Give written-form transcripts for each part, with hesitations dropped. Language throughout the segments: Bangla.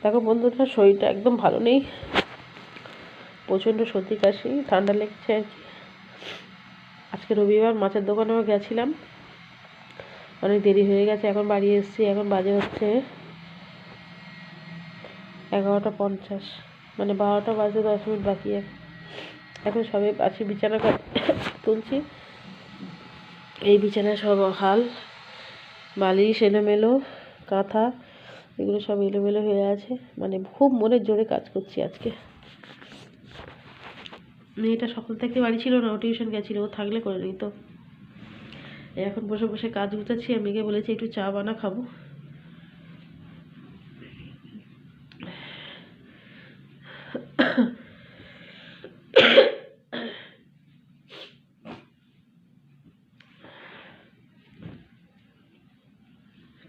দেখো বন্ধুরা, শরীরটা একদম ভালো নেই, প্রচণ্ড সর্দি কাশি, ঠান্ডা লেগেছে আর কি। আজকে রবিবার, মাছের দোকানেও গেছিলাম, অনেক দেরি হয়ে গেছে। এখন বাড়ি এসেছি, এখন বাজে হচ্ছে 11:50, মানে 12টা বাজে 10 মিনিট বাকি। এখন সবে আছি, বিছানা তুলছি। এই বিছানায় সব হাল, বালিশ এলোমেলো, কাঁথা এগুলো সব এলোমেলো হয়ে আছে। মানে খুব মনের জোরে কাজ করছি আজকে। মেয়েটা সকাল থেকে বাড়ি ছিল না, ও টিউশন গেছিলো, ও থাকলে করে নিত। এখন বসে বসে কাজ গুছাচ্ছি। আর মেয়েকে বলেছি একটু চা বানা, খাবো।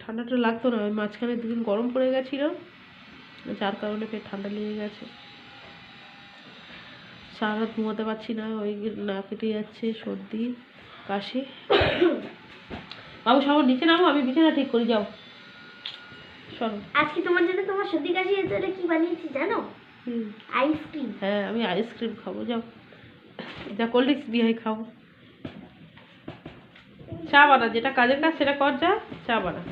ঠান্ডাটা লাগতো না, ওই মাঝখানে দুদিন গরম পড়ে গেছিলো, যার কারণে ফের ঠান্ডা লেগে গেছে। সারা রাত ঘুমোতে পারছি না, ওই না কেটে যাচ্ছে, সর্দি কাশি। বাবু সব নিচে নামো, আমি বিছানা ঠিক করি, যাও সরো। আজকে তোমার জন্য তোমার সর্দি কাশি হয়েছে, কি বানিয়েছি জানো? আইসক্রিম। হ্যাঁ, আমি আইসক্রিম খাবো, যাও যা কোল্ড ড্রিঙ্কস দিয়ে খাবো। চা বানা, যেটা কাজের কাজ সেটা কর, যা চা বানা।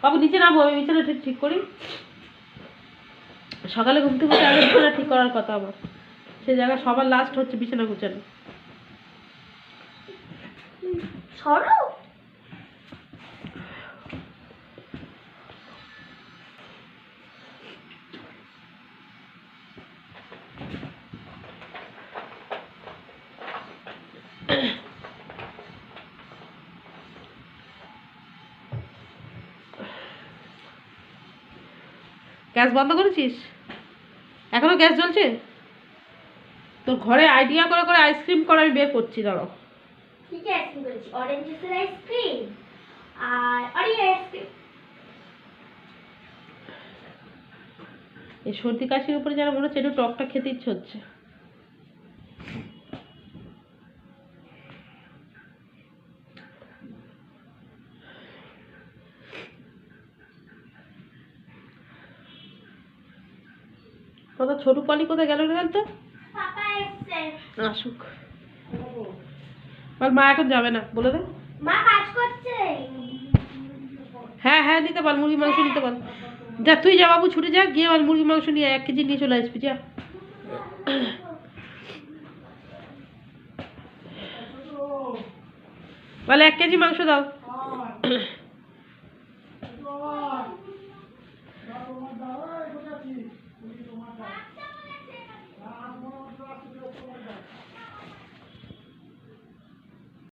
বাবু নিচে নামো, আমি বিছানা ঠিক করি। সকালে ঘুম থেকে উঠে আগে বিছানা ঠিক করার কথা আমার, সে জায়গায় সবার লাস্ট হচ্ছে বিছানা গুছানো। সরো। গ্যাস বন্ধ করেছিস? এখনো গ্যাস জ্বলছে? তোর ঘরে আইডিয়া করে করে আইসক্রিম করা আমি বের করছি, দাঁড়াও। কি কি আইসক্রিম করেছি? অরেঞ্জ জুসের আইসক্রিম আর অরিও আইসক্রিম। এই সর্দি কাশির উপরে যেন মনে হচ্ছে একটু টকটা খেতে ইচ্ছে হচ্ছে। কোথা ছোট পলি কোথায় গেল রে? তো পাপা এসেছে। আসুক। বল মা এখন যাবে না, বলে দে। মা কাজ করছে। হ্যাঁ হ্যাঁ, নিতে বল, মুরগি মাংস নিতে বল। যা তুই যা বাবু, ছুটে যা, গিয়ে বল মুরগি মাংস নিয়ে 1 কেজি নিয়ে চলে আসবি, যা। বলে 1 কেজি মাংস দাও।